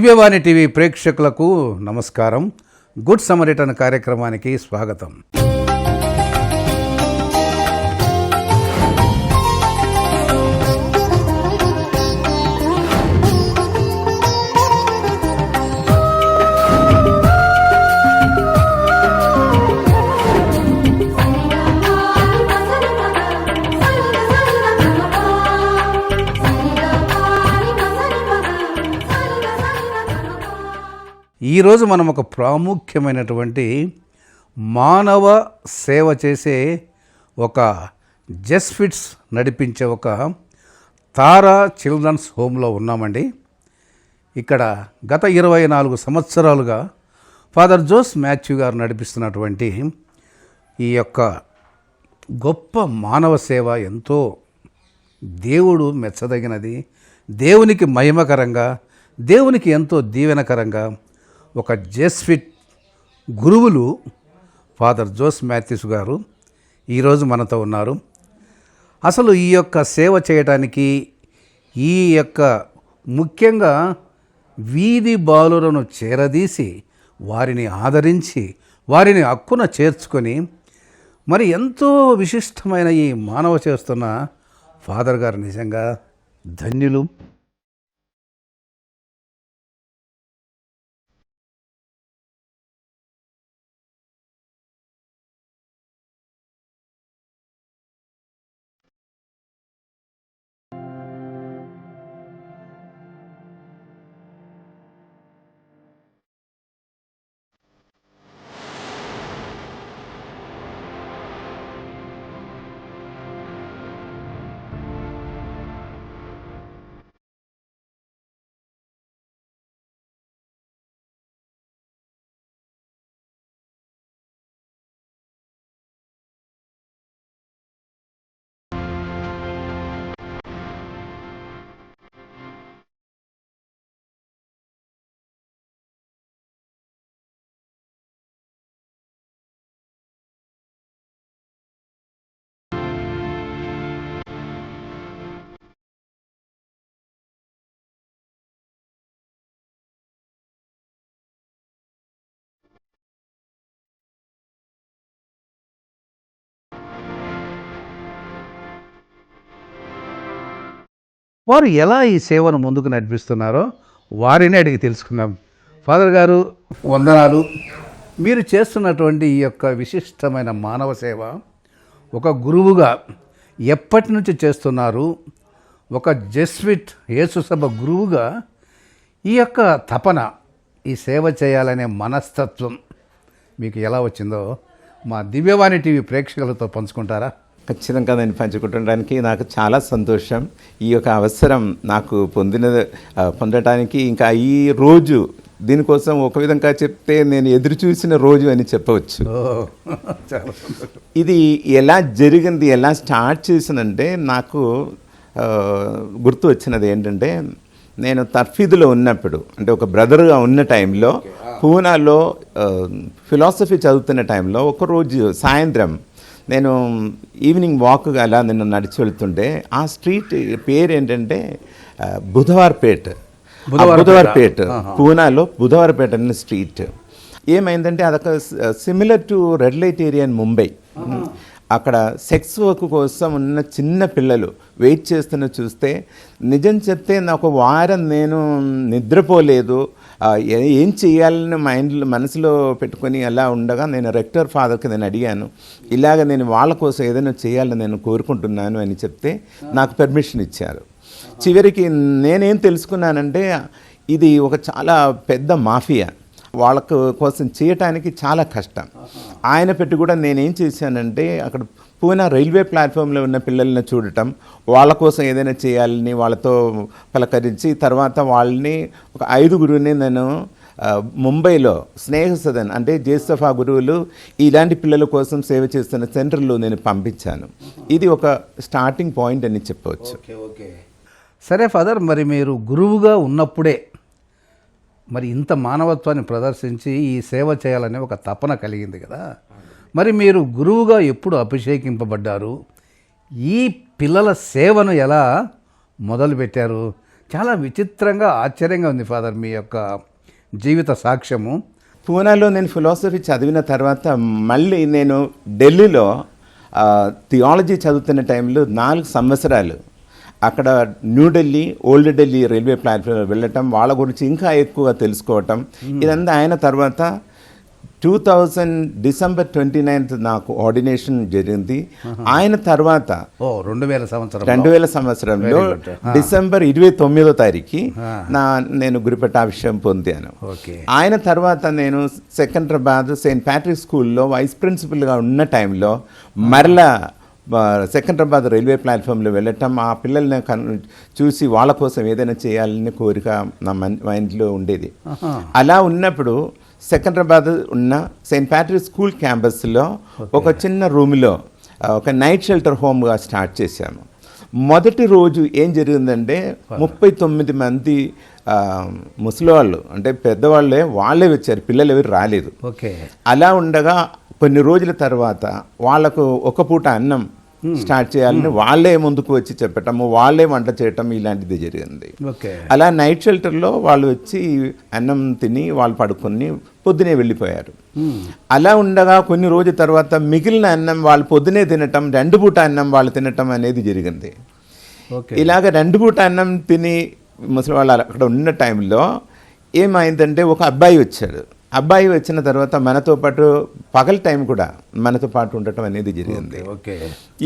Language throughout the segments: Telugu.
దివ్యవాణి టీవీ ప్రేక్షకులకు నమస్కారం. గుడ్ సమరిటన్ కార్యక్రమానికి స్వాగతం. ఈరోజు మనం ఒక ప్రాముఖ్యమైనటువంటి మానవ సేవ చేసే ఒక జెస్విట్స్ నడిపించే ఒక తారా చిల్డ్రన్స్ హోమ్లో ఉన్నామండి. ఇక్కడ గత 24 సంవత్సరాలుగా ఫాదర్ జోస్ మాథ్యూ గారు నడిపిస్తున్నటువంటి ఈ యొక్క గొప్ప మానవ సేవ ఎంతో దేవుడు మెచ్చదగినది, దేవునికి మహిమకరంగా, దేవునికి ఎంతో దీవెనకరంగా ఒక జెస్విట్ గురువులు ఫాదర్ జోస్ మాథ్యూస్ గారు ఈరోజు మనతో ఉన్నారు. అసలు ఈ యొక్క సేవ చేయడానికి ఈ యొక్క ముఖ్యంగా వీధి బాలులను చేరదీసి వారిని ఆదరించి వారిని హక్కున చేర్చుకొని మరి ఎంతో విశిష్టమైన ఈ మానవ చేస్తున్న ఫాదర్ గారు నిజంగా ధన్యులు. వారు ఎలా ఈ సేవను ముందుకు నడిపిస్తున్నారో వారిని అడిగి తెలుసుకుందాం. ఫాదర్ గారు వందనాలు. మీరు చేస్తున్నటువంటి ఈ యొక్క విశిష్టమైన మానవ సేవ ఒక గురువుగా ఎప్పటి నుంచి చేస్తున్నారు? ఒక జెస్విట్ యేసు సభ గురువుగా ఈ యొక్క తపన, ఈ సేవ చేయాలనే మనస్తత్వం మీకు ఎలా వచ్చిందో మా దివ్యవాణి టీవీ ప్రేక్షకులతో పంచుకుంటారా? ఖచ్చితంగా నేను పంచుకుంటడానికి నాకు చాలా సంతోషం. ఈ యొక్క అవసరం నాకు పొందటానికి ఇంకా ఈ రోజు దీనికోసం ఒక విధంగా చెప్తే నేను ఎదురు చూసిన రోజు అని చెప్పవచ్చు. ఇది ఎలా జరిగింది, ఎలా స్టార్ట్ చేసిందంటే నాకు గుర్తు వచ్చినది ఏంటంటే, నేను తర్ఫీదులో ఉన్నప్పుడు, అంటే ఒక బ్రదర్గా ఉన్న టైంలో పూనాలో ఫిలాసఫీ చదువుతున్న టైంలో ఒకరోజు సాయంత్రం నేను ఈవినింగ్ వాక్గా అలా నేను నడిచి వెళ్తుంటే ఆ స్ట్రీట్ పేరు ఏంటంటే బుధవార్పేట్. పూనాలో బుధవార్పేట అనే స్ట్రీట్. ఏమైందంటే అదొక similar to red light area in Mumbai. అక్కడ సెక్స్ వర్క్ కోసం ఉన్న చిన్న పిల్లలు వెయిట్ చేస్తున్న చూస్తే నిజం చెప్తే నాకు వారం నేను నిద్రపోలేదు. ఏం చేయాలని మనసులో పెట్టుకొని అలా ఉండగా నేను రెక్టర్ ఫాదర్కి నేను అడిగాను, ఇలాగ నేను వాళ్ళ కోసం ఏదైనా చేయాలని నేను కోరుకుంటున్నాను అని చెప్తే నాకు పర్మిషన్ ఇచ్చారు. చివరికి నేనేం తెలుసుకున్నానంటే ఇది ఒక చాలా పెద్ద మాఫియా, వాళ్ళ కోసం చేయటానికి చాలా కష్టం. ఆయన పెట్టి కూడా నేనేం చేశానంటే అక్కడ పూనా రైల్వే ప్లాట్ఫామ్లో ఉన్న పిల్లల్ని చూడటం, వాళ్ళ కోసం ఏదైనా చేయాలని వాళ్ళతో పలకరించి తర్వాత వాళ్ళని ఒక 5గురిని నేను ముంబైలో స్నేహ సదన్ అంటే జేసఫా గురువులు ఇలాంటి పిల్లల కోసం సేవ చేస్తున్న సెంటర్లో నేను పంపించాను. ఇది ఒక స్టార్టింగ్ పాయింట్ అని చెప్పవచ్చు. సరే ఫాదర్, మరి మీరు గురువుగా ఉన్నప్పుడే మరి ఇంత మానవత్వాన్ని ప్రదర్శించి ఈ సేవ చేయాలనే ఒక తపన కలిగింది కదా. మరి మీరు గురువుగా ఎప్పుడు అభిషేకింపబడ్డారు? ఈ పిల్లల సేవను ఎలా మొదలుపెట్టారు? చాలా విచిత్రంగా ఆశ్చర్యంగా ఉంది ఫాదర్ మీ యొక్క జీవిత సాక్ష్యము. పూనాలో నేను ఫిలాసఫీ చదివిన తర్వాత మళ్ళీ నేను ఢిల్లీలో థియాలజీ చదువుతున్న టైంలో 4 సంవత్సరాలు అక్కడ New Delhi old Delhi railway platform వెళ్ళటం, వాళ్ళ గురించి ఇంకా ఎక్కువ తెలుసుకోవటం, ఇదంతా అయిన తర్వాత 2000 డిసెంబర్ 29 నాకు ఆర్డినేషన్ జరిగింది. ఆయన తర్వాత 2000 సంవత్సరంలో డిసెంబర్ 29వ తారీఖు నేను గురుపట్టాభిషేకం పొందాను. ఆయన తర్వాత నేను సికింద్రాబాద్ సెయింట్ ప్యాట్రిక్ స్కూల్లో వైస్ ప్రిన్సిపల్గా ఉన్న టైంలో మరలా సికింద్రాబాద్ రైల్వే ప్లాట్ఫామ్లో వెళ్ళటం, ఆ పిల్లల్ని చూసి వాళ్ళ కోసం ఏదైనా చేయాలని కోరిక నా మైండ్లో ఉండేది. అలా ఉన్నప్పుడు సికింద్రాబాద్ ఉన్న సెయింట్ ప్యాట్రిక్ స్కూల్ క్యాంపస్లో ఒక చిన్న రూమ్లో ఒక నైట్ షెల్టర్ హోమ్గా స్టార్ట్ చేశాము. మొదటి రోజు ఏం జరిగిందంటే 39 మంది ముసలివాళ్ళు, అంటే పెద్దవాళ్ళే, వాళ్ళే వచ్చారు, పిల్లలు ఎవరు రాలేదు. అలా ఉండగా కొన్ని రోజుల తర్వాత వాళ్ళకు ఒక పూట అన్నం స్టార్ట్ చేయాలని వాళ్ళే ముందుకు వచ్చి చెప్పటము, వాళ్ళే వంట చేయటం, ఇలాంటిది జరిగింది. అలా నైట్ షెల్టర్లో వాళ్ళు వచ్చి అన్నం తిని వాళ్ళు పడుకొని పొద్దునే వెళ్ళిపోయారు. అలా ఉండగా కొన్ని రోజుల తర్వాత మిగిలిన అన్నం వాళ్ళు పొద్దునే తినటం, 2 పూట అన్నం వాళ్ళు తినటం అనేది జరిగింది. ఇలాగ 2 పూట అన్నం తిని ముసలి వాళ్ళు అక్కడ ఉన్న టైంలో ఏమైందంటే ఒక అబ్బాయి వచ్చాడు. అబ్బాయి వచ్చిన తర్వాత మనతో పాటు పగల టైం కూడా మనతో పాటు ఉండటం అనేది జరిగింది.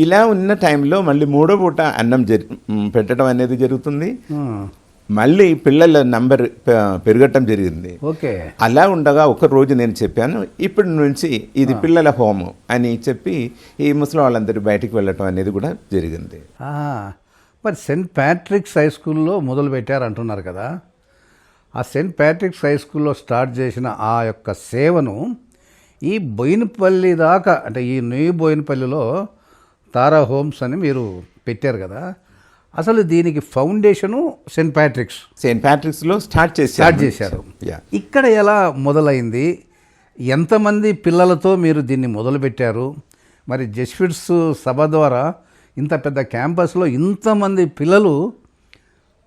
ఇలా ఉన్న టైంలో మళ్ళీ 3వ పూట అన్నం పెట్టడం అనేది జరుగుతుంది. మళ్ళీ పిల్లల నంబర్ పెరగటం జరిగింది. అలా ఉండగా ఒక రోజు నేను చెప్పాను, ఇప్పటి నుంచి ఇది పిల్లల హోము అని చెప్పి ఈ ముసలి వాళ్ళందరూ బయటికి వెళ్ళటం అనేది కూడా జరిగింది. మరి సెయింట్ ప్యాట్రిక్స్ హై స్కూల్లో మొదలు పెట్టారు అంటున్నారు కదా, ఆ సెయింట్ ప్యాట్రిక్స్ హై స్కూల్లో స్టార్ట్ చేసిన ఆ యొక్క సేవను ఈ బోయినపల్లి దాకా, అంటే ఈ న్యూ బోయినపల్లిలో తారా హోమ్స్ అని మీరు పెట్టారు కదా, అసలు దీనికి ఫౌండేషను సెయింట్ ప్యాట్రిక్స్లో స్టార్ట్ చేశారు. ఇక్కడ ఎలా మొదలైంది, ఎంతమంది పిల్లలతో మీరు దీన్ని మొదలుపెట్టారు, మరి జెస్విట్స్ సభ ద్వారా ఇంత పెద్ద క్యాంపస్లో ఇంతమంది పిల్లలు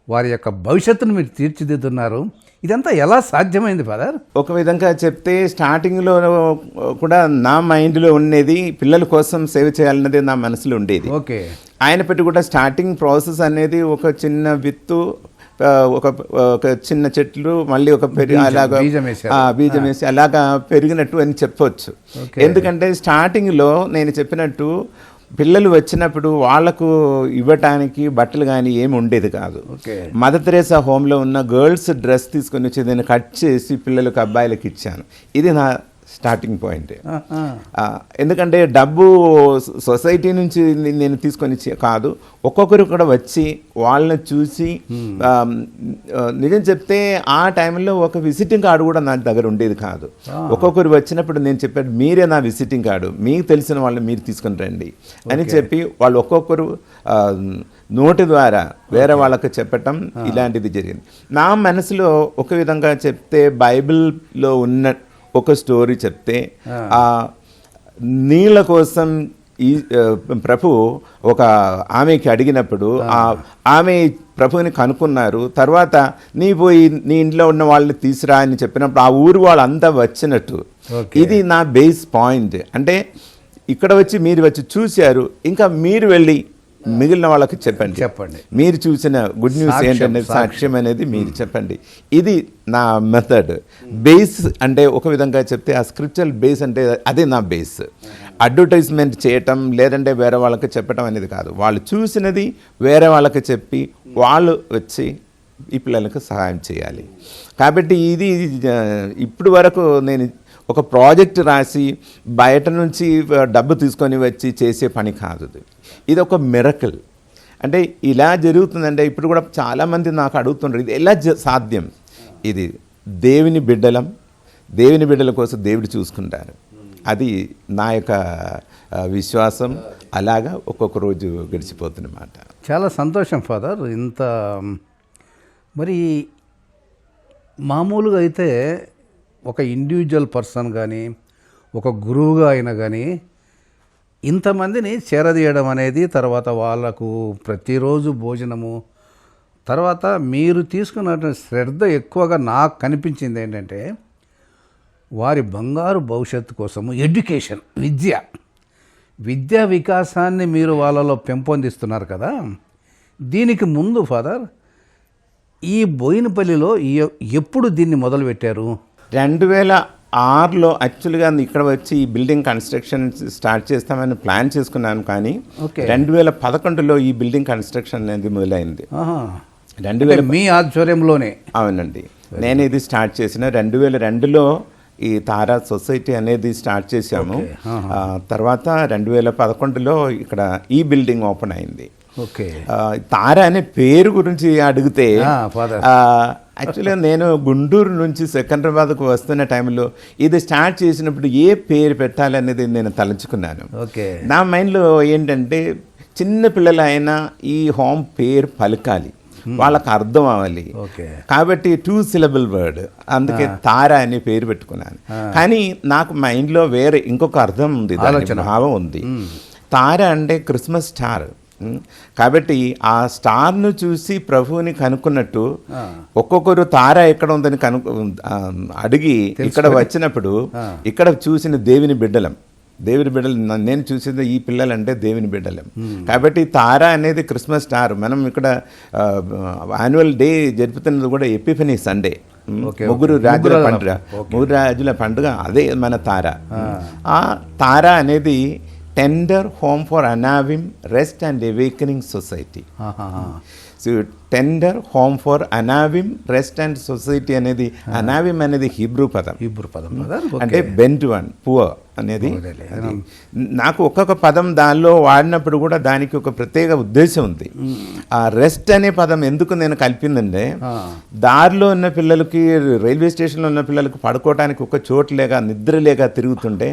వారి యొక్క భవిష్యత్తును మీరు తీర్చిదిద్దున్నారు, ఇదంతా ఎలా సాధ్యమైంది ఫాదర్? ఒక విధంగా చెప్తే స్టార్టింగ్లో కూడా నా మైండ్లో ఉండేది పిల్లల కోసం సేవ చేయాలన్నది నా మనసులో ఉండేది. ఆయన పెట్టి కూడా స్టార్టింగ్ ప్రాసెస్ అనేది ఒక చిన్న విత్తు, ఒక చిన్న చెట్లు, మళ్ళీ ఒక అలాగా బీజం వేసి అలాగా పెరిగినట్టు అని చెప్పవచ్చు. ఎందుకంటే స్టార్టింగ్లో నేను చెప్పినట్టు పిల్లలు వచ్చినప్పుడు వాళ్లకు ఇవ్వటానికి బట్టలు కానీ ఏమి ఉండేది కాదు. మదర్ తెరేసా హోమ్లో ఉన్న గర్ల్స్ డ్రెస్ తీసుకొని వచ్చి దాన్ని కట్ చేసి పిల్లలకు, అబ్బాయిలకు ఇచ్చాను. ఇది నా స్టార్టింగ్ పాయింట్. ఎందుకంటే డబ్బు సొసైటీ నుంచి నేను తీసుకొని కాదు, ఒక్కొక్కరు కూడా వచ్చి వాళ్ళని చూసి, నిజం చెప్తే ఆ టైంలో ఒక విజిటింగ్ కార్డు కూడా నా దగ్గర ఉండేది కాదు. ఒక్కొక్కరు వచ్చినప్పుడు నేను చెప్పాను, మీరే నా విజిటింగ్ కార్డు, మీకు తెలిసిన వాళ్ళని మీరు తీసుకొని రండి అని చెప్పి వాళ్ళు ఒక్కొక్కరు నోటి ద్వారా వేరే వాళ్ళకి చెప్పటం, ఇలాంటిది జరిగింది. నా మనసులో ఒక విధంగా చెప్తే బైబిల్లో ఉన్న ఒక స్టోరీ చెప్తే, ఆ నీళ్ళ కోసం ఈ ప్రభు ఒక ఆమెకి అడిగినప్పుడు ఆమె ప్రభుని కనుక్కున్నారు. తర్వాత నీ పోయి నీ ఇంట్లో ఉన్న వాళ్ళని తీసురా అని చెప్పినప్పుడు ఆ ఊరు వాళ్ళంతా వచ్చినట్టు. ఇది నా బేస్ పాయింట్. అంటే ఇక్కడ వచ్చి మీరు వచ్చి చూశారు, ఇంకా మీరు వెళ్ళి మిగిలిన వాళ్ళకి చెప్పండి మీరు చూసిన గుడ్ న్యూస్ ఏంటనేది, సాక్ష్యం అనేది మీరు చెప్పండి. ఇది నా మెథడ్. బేస్ అంటే ఒక విధంగా చెప్తే ఆ స్క్రిప్చువల్ బేస్ అంటే అదే నా బేస్. అడ్వర్టైజ్మెంట్ చేయటం లేదంటే వేరే వాళ్ళకి చెప్పటం అనేది కాదు. వాళ్ళు చూసినది వేరే వాళ్ళకి చెప్పి వాళ్ళు వచ్చి ఈ పిల్లలకు సహాయం చేయాలి. కాబట్టి ఇది ఇప్పుడు వరకు నేను ఒక ప్రాజెక్ట్ రాసి బయట నుంచి డబ్బు తీసుకొని వచ్చి చేసే పని కాదు. ఇది ఒక మిరకల్. అంటే ఇలా జరుగుతుందంటే ఇప్పుడు కూడా చాలామంది నాకు అడుగుతున్నారు, ఇది ఎలా సాధ్యం? ఇది దేవుని బిడ్డల కోసం దేవుడు చూసుకుంటారు. అది నా యొక్క విశ్వాసం. అలాగా ఒక్కొక్క రోజు గడిచిపోతున్నమాట. చాలా సంతోషం ఫాదర్. ఇంత మరి మామూలుగా అయితే ఒక ఇండివిజువల్ పర్సన్ కానీ ఒక గురువుగా అయినా కానీ ఇంతమందిని చేరదీయడం అనేది, తర్వాత వాళ్ళకు ప్రతిరోజు భోజనము, తర్వాత మీరు తీసుకున్నటువంటి శ్రద్ధ ఎక్కువగా నాకు కనిపించింది ఏంటంటే వారి బంగారు భవిష్యత్తు కోసము ఎడ్యుకేషన్, విద్యా వికాసాన్ని మీరు వాళ్ళలో పెంపొందిస్తున్నారు కదా. దీనికి ముందు ఫాదర్ ఈ బోయినపల్లిలో ఎప్పుడు దీన్ని మొదలుపెట్టారు? 2006లో యాక్చువల్గా ఇక్కడ వచ్చి ఈ బిల్డింగ్ కన్స్ట్రక్షన్ స్టార్ట్ చేస్తామని ప్లాన్ చేసుకున్నాను, కానీ 2011లో ఈ బిల్డింగ్ కన్స్ట్రక్షన్ అనేది మొదలైంది. 2000 మీ ఆధ్వర్యంలోనే? అవునండి, నేను ఇది స్టార్ట్ చేసిన 2002లో ఈ తారా సొసైటీ అనేది స్టార్ట్ చేశాము. తర్వాత 2011లో ఇక్కడ ఈ బిల్డింగ్ ఓపెన్ అయింది. ఓకే. తారా అనే పేరు గురించి అడిగితే యాక్చువల్గా నేను గుంటూరు నుంచి సికింద్రాబాద్కు వస్తున్న టైంలో ఇది స్టార్ట్ చేసినప్పుడు ఏ పేరు పెట్టాలనేది నేను తలంచుకున్నాను. ఓకే. నా మైండ్లో ఏంటంటే చిన్న పిల్లలు అయినా ఈ హోమ్ పేరు పలకాలి, వాళ్ళకి అర్థం అవ్వాలి. కాబట్టి 2 syllable వర్డ్, అందుకే తారా అనే పేరు పెట్టుకున్నాను. కానీ నాకు మైండ్లో వేరే ఇంకొక అర్థం ఉంది, భావం ఉంది. తారా అంటే క్రిస్మస్ స్టార్ కాబట్టి ఆ స్టార్ను చూసి ప్రభువుని కనుక్కున్నట్టు ఒక్కొక్కరు తారా ఎక్కడ ఉందని అడిగి ఇక్కడ వచ్చినప్పుడు ఇక్కడ చూసిన దేవుని బిడ్డలు, నేను చూసింది ఈ పిల్లలంటే దేవుని బిడ్డలం. కాబట్టి తారా అనేది క్రిస్మస్ స్టార్. మనం ఇక్కడ యాన్యువల్ డే జరుపుతున్నది కూడా ఎపిఫనీ సండే, ముగ్గురు రాజుల పండుగ, అదే మన తారా. ఆ తారా అనేది tender home for Anawim rest and awakening society. So tender home for Anawim rest and society అనేది, అనావిమ్ అనేది హీబ్రూ పదం అంటే బెంట్ వన్ పువర్ అనేది. నాకు ఒక్కొక్క పదం దానిలో వాడినప్పుడు కూడా దానికి ఒక ప్రత్యేక ఉద్దేశం ఉంది. ఆ రెస్ట్ అనే పదం ఎందుకు నేను కలిపిందంటే, దారిలో ఉన్న పిల్లలకి, రైల్వే స్టేషన్లో ఉన్న పిల్లలకి పడుకోవడానికి ఒక చోటు లేక, నిద్ర లేక తిరుగుతుంటే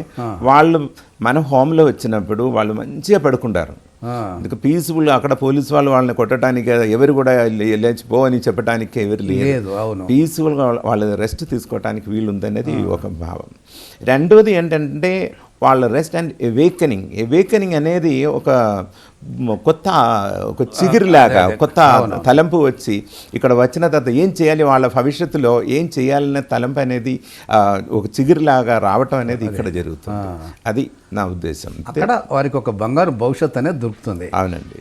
వాళ్ళు మన హోమ్లో వచ్చినప్పుడు వాళ్ళు మంచిగా పడుకుంటారు. అందుకు పీస్ఫుల్గా, అక్కడ పోలీసు వాళ్ళు వాళ్ళని కొట్టడానికి ఎవరు కూడా లేచిపో అని చెప్పడానికి ఎవరు లేదు. పీస్ఫుల్గా వాళ్ళు రెస్ట్ తీసుకోవడానికి వీలుందనేది ఒక భావం. రెండోది ఏంటంటే వాళ్ళ రెస్ట్ అండ్ అవేకనింగ్ అనేది ఒక చిగురులాగా, కొత్త తలంపు వచ్చి ఇక్కడ వచ్చిన తర్వాత ఏం చేయాలి, వాళ్ళ భవిష్యత్తులో ఏం చేయాలనే తలంపు అనేది ఒక చిగురులాగా రావటం అనేది ఇక్కడ జరుగుతుంది. అది నా ఉద్దేశం. అక్కడ వారికి ఒక బంగారు భవిష్యత్తు అనేది దొరుకుతుంది. అవునండి.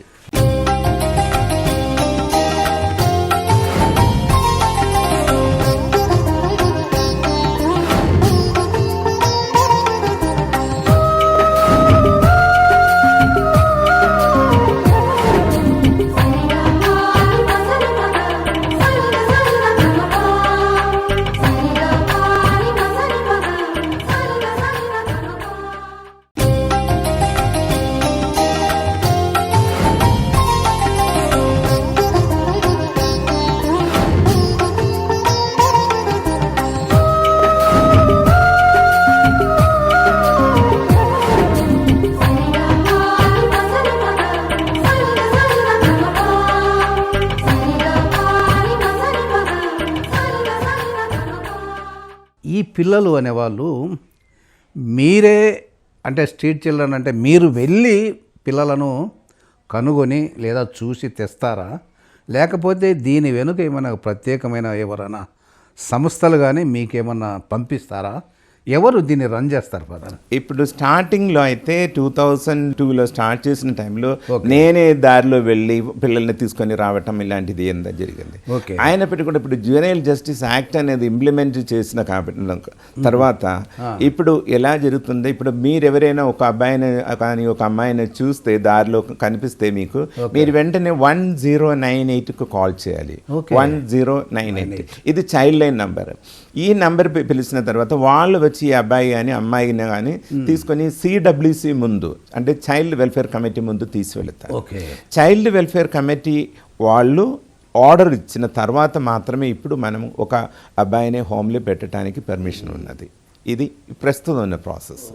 ఈ పిల్లలు అనేవాళ్ళు మీరే, అంటే స్ట్రీట్ చిల్డ్రన్ అంటే మీరు వెళ్ళి పిల్లలను కనుగొని లేదా చూసి తెస్తారా, లేకపోతే దీని వెనుక ఏమైనా ప్రత్యేకమైన ఎవరైనా సంస్థలు కానీ మీకేమన్నా పంపిస్తారా? ఎవరు దీన్ని రన్ చేస్తారు ఫాదర్? ఇప్పుడు స్టార్టింగ్లో అయితే 2002లో స్టార్ట్ చేసిన టైంలో నేనే దారిలో వెళ్ళి పిల్లల్ని తీసుకొని రావటం ఇలాంటిది ఏందో జరిగింది. అయినప్పటికీ కూడా ఇప్పుడు జ్యువెనైల్ జస్టిస్ యాక్ట్ అనేది ఇంప్లిమెంట్ చేసిన కాబట్టి తర్వాత ఇప్పుడు ఎలా జరుగుతుంది, ఇప్పుడు మీరు ఎవరైనా ఒక అబ్బాయిని కానీ ఒక అమ్మాయిని చూస్తే దారిలో కనిపిస్తే మీరు వెంటనే 1098కు కాల్ చేయాలి. 1098 ఇది చైల్డ్ లైన్ నంబర్. ఈ నంబర్ పిలిచిన తర్వాత వాళ్ళు వచ్చి ఈ అబ్బాయి కానీ అమ్మాయిని కానీ తీసుకొని CWC ముందు, అంటే చైల్డ్ వెల్ఫేర్ కమిటీ ముందు తీసుకెళ్తారు. చైల్డ్ వెల్ఫేర్ కమిటీ వాళ్ళు ఆర్డర్ ఇచ్చిన తర్వాత మాత్రమే ఇప్పుడు మనం ఒక అబ్బాయిని హోమ్లో పెట్టడానికి పర్మిషన్ ఉన్నది. ఇది ప్రస్తుతం ఉన్న ప్రాసెస్.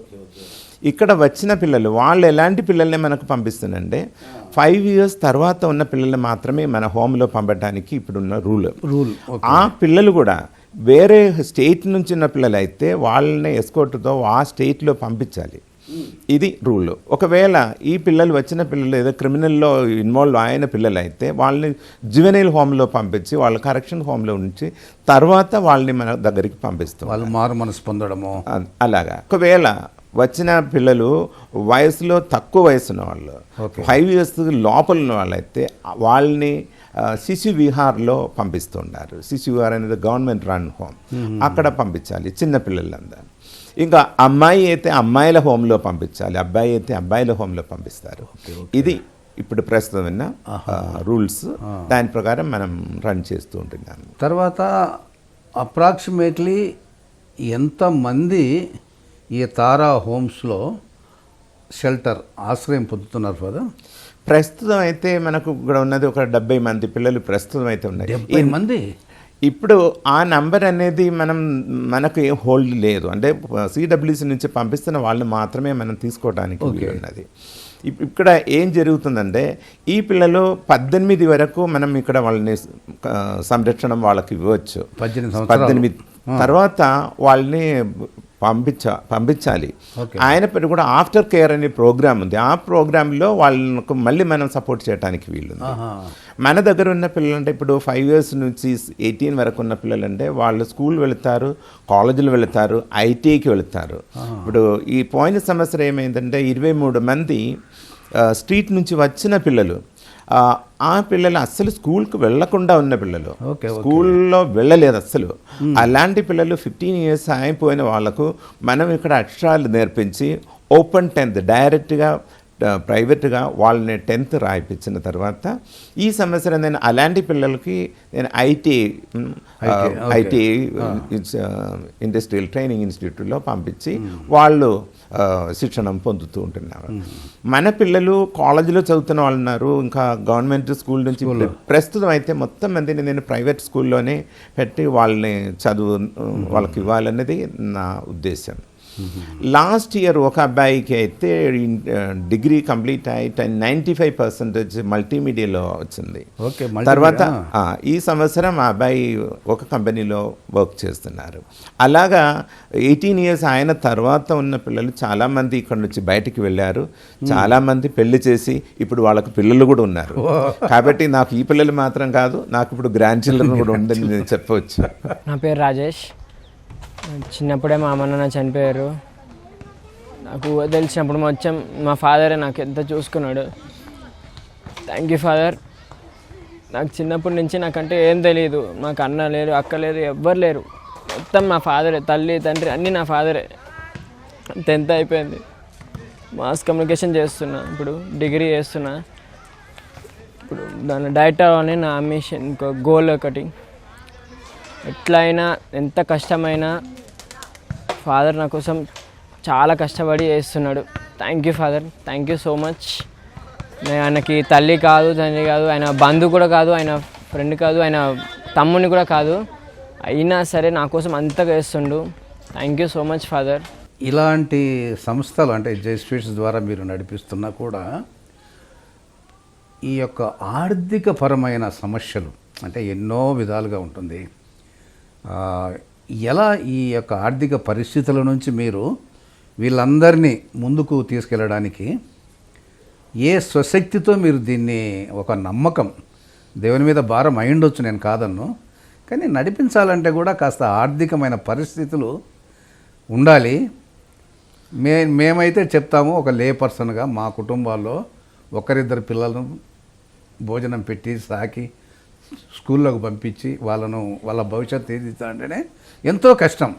ఇక్కడ వచ్చిన పిల్లలు వాళ్ళు ఎలాంటి పిల్లల్ని మనకు పంపిస్తుందంటే 5 years తర్వాత ఉన్న పిల్లల్ని మాత్రమే మన హోమ్లో పంపడానికి ఇప్పుడున్న రూల్. ఆ పిల్లలు కూడా వేరే స్టేట్ నుంచి ఉన్న పిల్లలు అయితే వాళ్ళని ఎస్కోర్ట్తో ఆ స్టేట్లో పంపించాలి. ఇది రూల్. ఒకవేళ ఈ పిల్లలు వచ్చిన పిల్లలు ఏదో క్రిమినల్లో ఇన్వాల్వ్ అయిన పిల్లలు అయితే వాళ్ళని జువెనైల్ హోమ్లో పంపించి వాళ్ళ కరెక్షన్ హోమ్లో ఉంచి తర్వాత వాళ్ళని మన దగ్గరికి పంపిస్తాం. వాళ్ళు మారు మనసు పొందడము అలాగా. ఒకవేళ వచ్చిన పిల్లలు వయసులో తక్కువ వయసు ఉన్న వాళ్ళు 5 years లోపల ఉన్న వాళ్ళైతే వాళ్ళని శిశు విహార్లో పంపిస్తున్నారు. శిశు విహార్ అనేది గవర్నమెంట్ రన్ హోమ్, అక్కడ పంపించాలి చిన్న పిల్లలందరూ. ఇంకా అమ్మాయి అయితే అమ్మాయిల హోమ్లో పంపించాలి, అబ్బాయి అయితే అబ్బాయిల హోమ్లో పంపిస్తారు. ఇది ఇప్పుడు ప్రస్తుతం ఉన్న రూల్స్. దాని ప్రకారం మనం రన్ చేస్తూ ఉంటున్నాము. తర్వాత అప్రాక్సిమేట్లీ ఎంతమంది ఈ తారా హోమ్స్లో షెల్టర్ ఆశ్రయం పొందుతున్నారు ఫాదర్? ప్రస్తుతం అయితే మనకు ఇక్కడ ఉన్నది ఒక 70 మంది పిల్లలు ప్రస్తుతం అయితే ఉన్నాయి. 70 మంది. ఇప్పుడు ఆ నంబర్ అనేది మనకు ఏం హోల్డ్ లేదు, అంటే సిడబ్ల్యూసి నుంచి పంపిస్తున్న వాళ్ళు మాత్రమే మనం తీసుకోవడానికి ఉన్నది. ఇక్కడ ఏం జరుగుతుందంటే ఈ పిల్లలు 18 వరకు మనం ఇక్కడ వాళ్ళని సంరక్షణ వాళ్ళకి ఇవ్వచ్చు. 18 తర్వాత వాళ్ళని పంపించాలి. ఆయన పేరు కూడా ఆఫ్టర్ కేర్ అనే ప్రోగ్రామ్ ఉంది. ఆ ప్రోగ్రాంలో వాళ్ళకు మళ్ళీ మనం సపోర్ట్ చేయడానికి వీలుంది. మన దగ్గర ఉన్న పిల్లలు అంటే ఇప్పుడు 5 years నుంచి 18 వరకు ఉన్న పిల్లలు అంటే వాళ్ళు స్కూల్ వెళుతారు, కాలేజీలు వెళుతారు, ఐటీఐకి వెళుతారు. ఇప్పుడు ఈ పోయిన సంవత్సరం ఏమైందంటే 23 మంది స్ట్రీట్ నుంచి వచ్చిన పిల్లలు, ఆ పిల్లలు అస్సలు స్కూల్కి వెళ్లకుండా ఉన్న పిల్లలు, స్కూల్లో వెళ్ళలేదు అస్సలు. అలాంటి పిల్లలు 15 years అయిపోయిన వాళ్ళకు మనం ఇక్కడ అక్షరాలు నేర్పించి ఓపెన్ 10th డైరెక్ట్గా ప్రైవేట్గా వాళ్ళని 10th రాయిపించిన తర్వాత ఈ సంవత్సరం నేను అలాంటి పిల్లలకి నేను ఐటీఐ ఇండస్ట్రియల్ ట్రైనింగ్ ఇన్స్టిట్యూట్లో పంపించి వాళ్ళు శిక్షణ పొందుతూ ఉంటున్నారు. మన పిల్లలు కాలేజీలో చదువుతున్న వాళ్ళు ఉన్నారు, ఇంకా గవర్నమెంట్ స్కూల్ నుంచి. ప్రస్తుతం అయితే మొత్తం మందిని నేను ప్రైవేట్ స్కూల్లోనే పెట్టి వాళ్ళని చదువు వాళ్ళకి ఇవ్వాలన్నది నా ఉద్దేశం. లాస్ట్ ఇయర్ ఒక అబ్బాయికి అయితే డిగ్రీ కంప్లీట్ అయి 95% మల్టీమీడియాలో వచ్చింది. తర్వాత ఈ సంవత్సరం ఆ అబ్బాయి ఒక కంపెనీలో వర్క్ చేస్తున్నారు. అలాగా 18 years అయిన తర్వాత ఉన్న పిల్లలు చాలామంది ఇక్కడ నుంచి బయటికి వెళ్ళారు. చాలామంది పెళ్లి చేసి ఇప్పుడు వాళ్ళకు పిల్లలు కూడా ఉన్నారు. కాబట్టి నాకు ఈ పిల్లలు మాత్రం కాదు, నాకు ఇప్పుడు గ్రాండ్ చిల్డ్రన్ కూడా ఉందని నేను చెప్పవచ్చు. నా పేరు రాజేష్. చిన్నప్పుడే మా అమ్మ నాన్న చనిపోయారు. నాకు తెలిసినప్పుడు మొత్తం మా ఫాదరే నాకు ఎంత చూసుకున్నాడు. Thank you father. నాకు చిన్నప్పటి నుంచి నాకంటే ఏం తెలియదు. మాకు అన్న లేరు, అక్క లేరు, ఎవ్వరు లేరు. మొత్తం మా ఫాదరే, తల్లి తండ్రి అన్నీ నా ఫాదరే. 10th అయిపోయింది, మాస్ కమ్యూనికేషన్ చేస్తున్నా, ఇప్పుడు డిగ్రీ చేస్తున్నా. ఇప్పుడు దాని డైరెక్టర్ అని నా మిషన్, ఇంకో గోల్ ఒకటి. ఎట్లయినా ఎంత కష్టమైనా ఫాదర్ నా కోసం చాలా కష్టపడి చేస్తున్నాడు. Thank you father, thank you so much. ఆయనకి తల్లి కాదు, తండ్రి కాదు, ఆయన బంధువు కూడా కాదు, ఆయన ఫ్రెండ్ కాదు, ఆయన తమ్ముని కూడా కాదు. అయినా సరే నా కోసం అంతగా చేస్తుండు. Thank you so much father. ఇలాంటి సంస్థలు అంటే జెస్యూట్స్ ద్వారా మీరు నడిపిస్తున్నా కూడా ఈ యొక్క ఆర్థికపరమైన సమస్యలు అంటే ఎన్నో విధాలుగా ఉంటుంది. ఎలా ఈ యొక్క ఆర్థిక పరిస్థితుల నుంచి మీరు వీళ్ళందరినీ ముందుకు తీసుకెళ్ళడానికి ఏ స్వశక్తితో మీరు దీన్ని, ఒక నమ్మకం దేవుని మీద భారం అయి ఉండొచ్చు, నేను కాదన్ను, కానీ నడిపించాలంటే కూడా కాస్త ఆర్థికమైన పరిస్థితులు ఉండాలి. మేమైతే చెప్తాము, ఒక లే పర్సన్గా మా కుటుంబాల్లో ఒకరిద్దరు పిల్లలను భోజనం పెట్టి సాకి స్కూల్లోకి పంపించి వాళ్ళ భవిష్యత్తు తీర్చాలంటేనే ఎంతో కష్టం.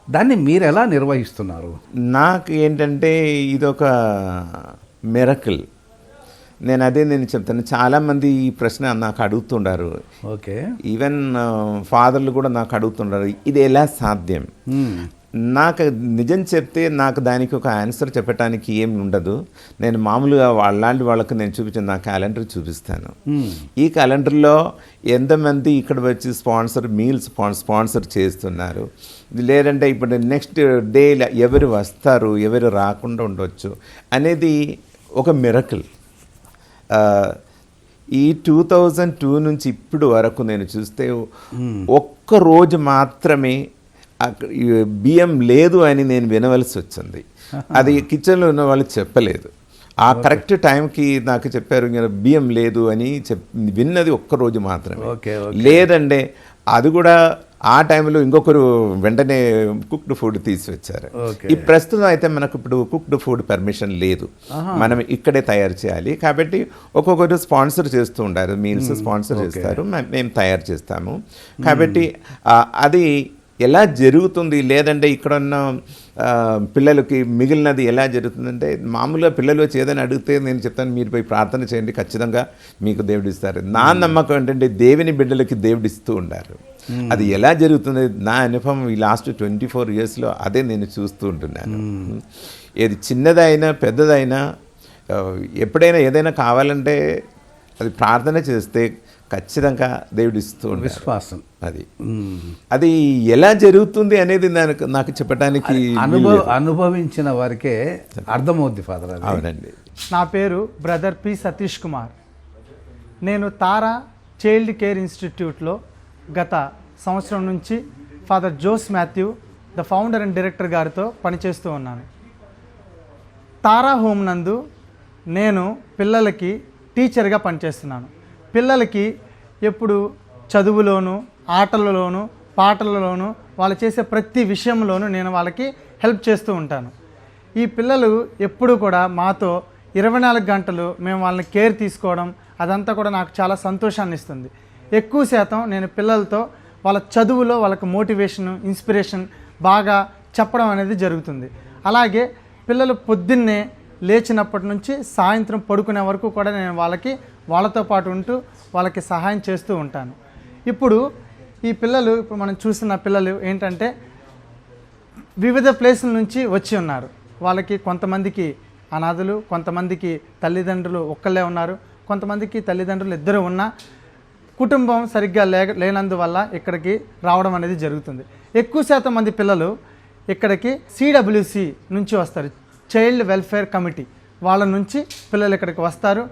దాన్ని మీరు ఎలా నిర్వహిస్తున్నారు? నాకు ఏంటంటే ఇదొక మిరకిల్. నేను చెప్తాను, చాలామంది ఈ ప్రశ్న నాకు అడుగుతుండారు. ఓకే, ఈవెన్ ఫాదర్లు కూడా నాకు అడుగుతుండారు, ఇది ఎలా సాధ్యం. నాకు నిజం చెప్తే నాకు దానికి ఒక ఆన్సర్ చెప్పడానికి ఏమి ఉండదు. నేను మామూలుగా అలాంటి వాళ్ళకి నేను చూపించిన నా క్యాలెండర్ చూపిస్తాను. ఈ క్యాలెండర్లో ఎంతమంది ఇక్కడ వచ్చి మీల్స్ స్పాన్సర్ చేస్తున్నారు, లేదంటే ఇప్పుడు నెక్స్ట్ డే ఎవరు వస్తారు, ఎవరు రాకుండా ఉండవచ్చు అనేది ఒక మిరకిల్. ఈ 2002 నుంచి ఇప్పుడు వరకు నేను చూస్తే ఒక్క రోజు మాత్రమే ఈ బియ్యం లేదు అని నేను వినవలసి వచ్చింది. అది కిచెన్లో ఉన్న వాళ్ళు చెప్పలేదు. ఆ కరెక్ట్ టైంకి నాకు చెప్పారు ఇంకా బియ్యం లేదు అని విన్నది ఒక్కరోజు మాత్రమే. లేదంటే అది కూడా ఆ టైంలో ఇంకొకరు వెంటనే కుక్డ్ ఫుడ్ తీసుకొచ్చారు. ఈ ప్రస్తుతం అయితే మనకు ఇప్పుడు కుక్డ్ ఫుడ్ పర్మిషన్ లేదు, మనం ఇక్కడే తయారు చేయాలి. కాబట్టి ఒక్కొక్కరు స్పాన్సర్ చేస్తూ ఉంటారు, మీల్స్ స్పాన్సర్ చేస్తారు, మేము తయారు చేస్తాము. కాబట్టి అది ఎలా జరుగుతుంది, లేదంటే ఇక్కడ ఉన్న పిల్లలకి మిగిలినది ఎలా జరుగుతుందంటే, మామూలుగా పిల్లలు వచ్చి ఏదైనా అడిగితే నేను చెప్తాను మీరు పోయి ప్రార్థన చేయండి, ఖచ్చితంగా మీకు దేవుడు ఇస్తారు. నా నమ్మకం ఏంటంటే దేవుని బిడ్డలకి దేవుడు ఇస్తూ ఉండారు. అది ఎలా జరుగుతుంది, నా అనుభవం ఈ లాస్ట్ 24 yearsలో అదే నేను చూస్తూ ఉంటున్నాను. ఏది చిన్నదైనా పెద్దదైనా ఎప్పుడైనా ఏదైనా కావాలంటే అది ప్రార్థన చేస్తే ఖచ్చితంగా దేవుడు ఇస్తూ ఉంటాడు. విశ్వాసం అది ఎలా జరుగుతుంది అనేది నాకు చెప్పడానికి అనుభవించిన వారికే అర్థమవుద్ది ఫాదర్. అవునండి. నా పేరు బ్రదర్ పి సతీష్ కుమార్. నేను తారా చైల్డ్ కేర్ ఇన్స్టిట్యూట్లో గత సంవత్సరం నుంచి father Jose Mathew the founder and director గారితో పనిచేస్తూ ఉన్నాను. తారా హోమ్ నందు నేను పిల్లలకి టీచర్గా పనిచేస్తున్నాను. పిల్లలకి ఎప్పుడు చదువులోను, ఆటలలోను, పాటలలోను, వాళ్ళు చేసే ప్రతి విషయంలోనూ నేను వాళ్ళకి హెల్ప్ చేస్తూ ఉంటాను. ఈ పిల్లలు ఎప్పుడు కూడా మాతో 24 గంటలు మేము వాళ్ళని కేర్ తీసుకోవడం అదంతా కూడా నాకు చాలా సంతోషాన్ని ఇస్తుంది. ఎక్కువ శాతం నేను పిల్లలతో వాళ్ళ చదువులో వాళ్ళకి మోటివేషన్, ఇన్స్పిరేషన్ బాగా చెప్పడం అనేది జరుగుతుంది. అలాగే పిల్లలు పొద్దున్నే లేచినప్పటి నుంచి సాయంత్రం పడుకునే వరకు కూడా నేను వాళ్ళతో పాటు ఉంటూ వాళ్ళకి సహాయం చేస్తూ ఉంటాను. ఇప్పుడు మనం చూసిన పిల్లలు ఏంటంటే వివిధ ప్లేసుల నుంచి వచ్చి ఉన్నారు. వాళ్ళకి కొంతమందికి అనాథలు, కొంతమందికి తల్లిదండ్రులు ఒక్కళ్ళే ఉన్నారు, కొంతమందికి తల్లిదండ్రులు ఇద్దరు ఉన్నా కుటుంబం సరిగ్గా లేనందువల్ల ఇక్కడికి రావడం అనేది జరుగుతుంది. ఎక్కువ శాతం మంది పిల్లలు ఇక్కడికి CWC నుంచి వస్తారు, చైల్డ్ వెల్ఫేర్ కమిటీ వాళ్ళ నుంచి పిల్లలు ఇక్కడికి వస్తారు.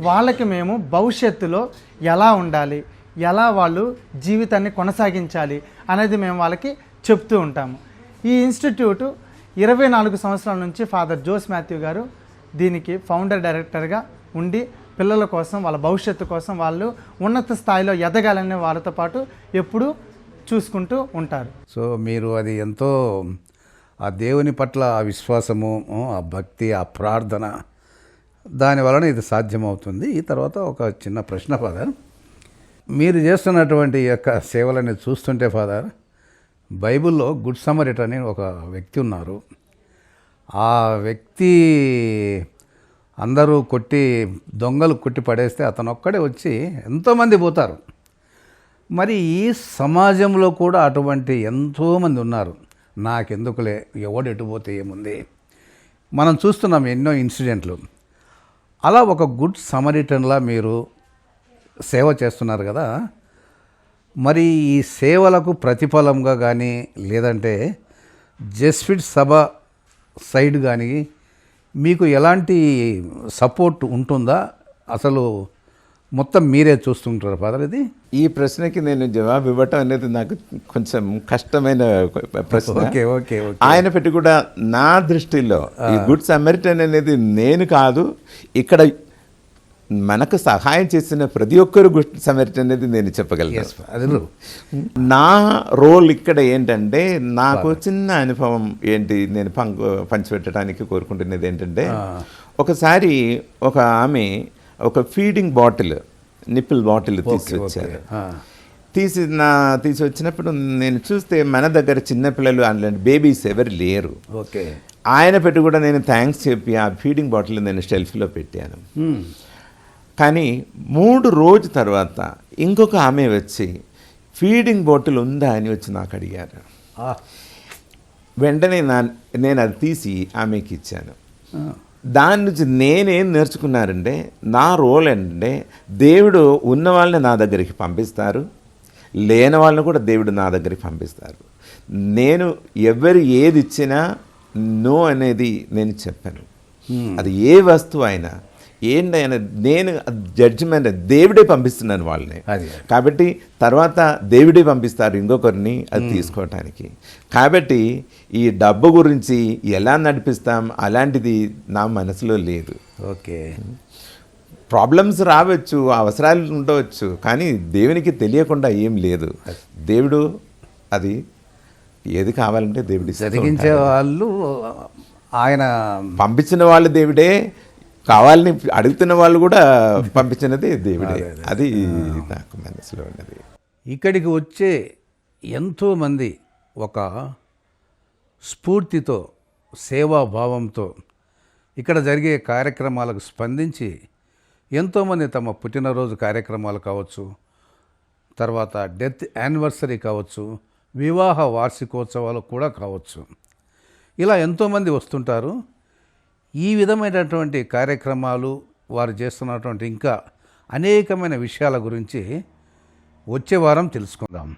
వాళ్ళకి మేము భవిష్యత్తులో ఎలా ఉండాలి, ఎలా వాళ్ళు జీవితాన్ని కొనసాగించాలి అనేది మేము వాళ్ళకి చెప్తూ ఉంటాము. ఈ ఇన్స్టిట్యూట్ 24 సంవత్సరాల నుంచి ఫాదర్ జోస్ మాథ్యూ గారు దీనికి ఫౌండర్ డైరెక్టర్గా ఉండి పిల్లల కోసం, వాళ్ళ భవిష్యత్తు కోసం వాళ్ళు ఉన్నత స్థాయిలో ఎదగాలని వాళ్ళతో పాటు ఎప్పుడూ చూసుకుంటూ ఉంటారు. సో మీరు అది ఎంతో ఆ దేవుని పట్ల ఆ విశ్వాసము, ఆ భక్తి, ఆ ప్రార్థన, దాని వలన ఇది సాధ్యమవుతుంది. ఈ తర్వాత ఒక చిన్న ప్రశ్న ఫాదర్, మీరు చేస్తున్నటువంటి ఈ యొక్క సేవలని చూస్తుంటే ఫాదర్, బైబిల్లో గుడ్ సమరిట్ అని ఒక వ్యక్తి ఉన్నారు. ఆ వ్యక్తి అందరూ దొంగలు కొట్టి పడేస్తే అతను ఒక్కడే వచ్చి ఎంతోమంది పోతారు. మరి ఈ సమాజంలో కూడా అటువంటి ఎంతోమంది ఉన్నారు. నాకెందుకులే, ఎవడు ఎటుపోతే ఏముంది, మనం చూస్తున్నాం ఎన్నో ఇన్సిడెంట్లు. అలా ఒక గుడ్ సమరిటన్లా మీరు సేవ చేస్తున్నారు కదా, మరి ఈ సేవలకు ప్రతిఫలంగా కానీ లేదంటే జెస్విట్ సభ సైడ్ కానీ మీకు ఎలాంటి సపోర్ట్ ఉంటుందా? అసలు మొత్తం మీరే చూస్తుంటారు ఫాదర్? ఇది ఈ ప్రశ్నకి నేను జవాబు ఇవ్వటం అనేది నాకు కొంచెం కష్టమైన ప్రశ్న. ఆయన పెట్టి కూడా నా దృష్టిలో ఈ గుడ్ సమరిటన్ అనేది నేను కాదు, ఇక్కడ మనకు సహాయం చేసిన ప్రతి ఒక్కరు గుడ్ సమరిటన్ అనేది నేను చెప్పగలను. నా రోల్ ఇక్కడ ఏంటంటే, నాకు చిన్న అనుభవం ఏంటి నేను పంచిపెట్టడానికి కోరుకుంటున్నది ఏంటంటే, ఒకసారి ఒక ఆమె ఒక ఫీడింగ్ బాటిల్, నిప్పుల్ బాటిల్ తీసుకొచ్చారు. తీసి వచ్చినప్పుడు నేను చూస్తే మన దగ్గర చిన్నపిల్లలు అలాంటి బేబీస్ ఎవరు లేరు. ఆయన పెట్టి కూడా నేను థ్యాంక్స్ చెప్పి ఆ ఫీడింగ్ బాటిల్ నేను షెల్ఫ్లో పెట్టాను. కానీ 3 రోజుల తర్వాత ఇంకొక ఆమె వచ్చి ఫీడింగ్ బాటిల్ ఉందా అని వచ్చి నాకు అడిగారు. వెంటనే నేను అది తీసి ఆమెకి ఇచ్చాను. దాని నుంచి నేనేం నేర్చుకున్నారంటే, నా రోల్ ఏంటంటే, దేవుడు ఉన్న వాళ్ళని నా దగ్గరికి పంపిస్తారు, లేని వాళ్ళని కూడా దేవుడు నా దగ్గరికి పంపిస్తారు. నేను ఎవరు ఏది ఇచ్చినా నో అనేది నేను చెప్పాను. అది ఏ వస్తువు అయినా, ఏంటి ఆయన, నేను జడ్జిమెంట్ దేవుడే పంపిస్తున్నాను వాళ్ళని. అది. కాబట్టి తర్వాత దేవుడే పంపిస్తారు ఇంకొకరిని అది తీసుకోవటానికి. కాబట్టి ఈ డబ్బు గురించి ఎలా నడిపిస్తాం అలాంటిది నా మనసులో లేదు. ఓకే. ప్రాబ్లమ్స్ రావచ్చు, అవసరాలు ఉండవచ్చు, కానీ దేవునికి తెలియకుండా ఏం లేదు. దేవుడు అది ఏది కావాలంటే దేవుడు జరిగించే వాళ్ళు ఆయన పంపించిన వాళ్ళు దేవుడే, కావాలని అడుగుతున్న వాళ్ళు కూడా పంపించినది దేవుడే. అది నాకు మనసులో ఉన్నది. ఇక్కడికి వచ్చే ఎంతోమంది ఒక స్ఫూర్తితో, సేవాభావంతో ఇక్కడ జరిగే కార్యక్రమాలకు స్పందించి ఎంతోమంది తమ పుట్టినరోజు కార్యక్రమాలు కావచ్చు, తర్వాత డెత్ యానివర్సరీ కావచ్చు, వివాహ వార్షికోత్సవాలు కూడా కావచ్చు, ఇలా ఎంతోమంది వస్తుంటారు. ఈ విధమైనటువంటి కార్యక్రమాలు వారు చేస్తున్నటువంటి ఇంకా అనేకమైన విషయాల గురించి వచ్చే వారం తెలుసుకుందాం.